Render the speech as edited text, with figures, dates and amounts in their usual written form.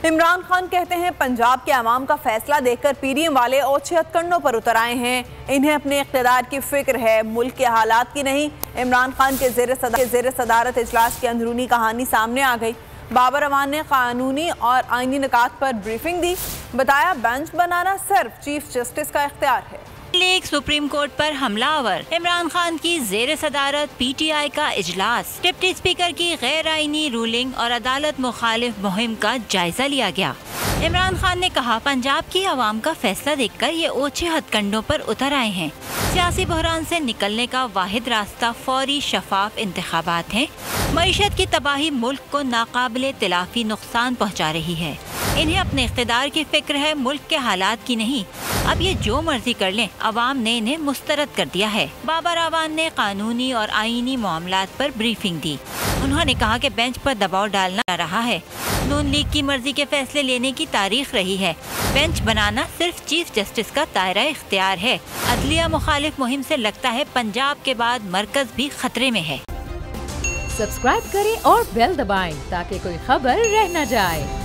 इमरान खान कहते हैं पंजाब के अवाम का फैसला देखकर पीडीएम वाले ओछे हथकंडों पर उतर आए हैं। इन्हें अपने इख्तिदार की फिक्र है, मुल्क के हालात की नहीं। इमरान खान के ज़ेर सदारत इजलास की अंदरूनी कहानी सामने आ गई। बाबर अवान ने कानूनी और आईनी निकात पर ब्रीफिंग दी। बताया बेंच बनाना सिर्फ चीफ जस्टिस का इख्तियार है। लीग सुप्रीम कोर्ट पर हमलावर। इमरान खान की जेर सदारत पीटीआई का इजलास। डिप्टी स्पीकर की गैर आईनी रूलिंग और अदालत मुखालिफ मुहिम का जायजा लिया गया। इमरान खान ने कहा, पंजाब की आवाम का फैसला देखकर ये ओछे हथकंडों पर उतर आए हैं। सियासी बहरान से निकलने का वाहिद रास्ता फौरी शफाफ इंतखाबात है। मईशत की तबाही मुल्क को नाकाबिले तिलाफी नुकसान पहुँचा रही है। इन्हें अपने इख्तिदार की फिक्र है, मुल्क के हालात की नहीं। अब ये जो मर्जी कर लें, अवाम ने इन्हें मुस्तरद कर दिया है। बाबर अवान ने कानूनी और आईनी मामलात पर ब्रीफिंग दी। उन्होंने कहा कि बेंच पर दबाव डालना जा रहा है। नून लीग की मर्जी के फैसले लेने की तारीख रही है। बेंच बनाना सिर्फ चीफ जस्टिस का दायरा इख्तियार है। अदलिया मुखालिफ मुहिम से लगता है पंजाब के बाद मरकज भी खतरे में है। सब्सक्राइब करें और बेल दबाएं ताकि कोई खबर रह न जाए।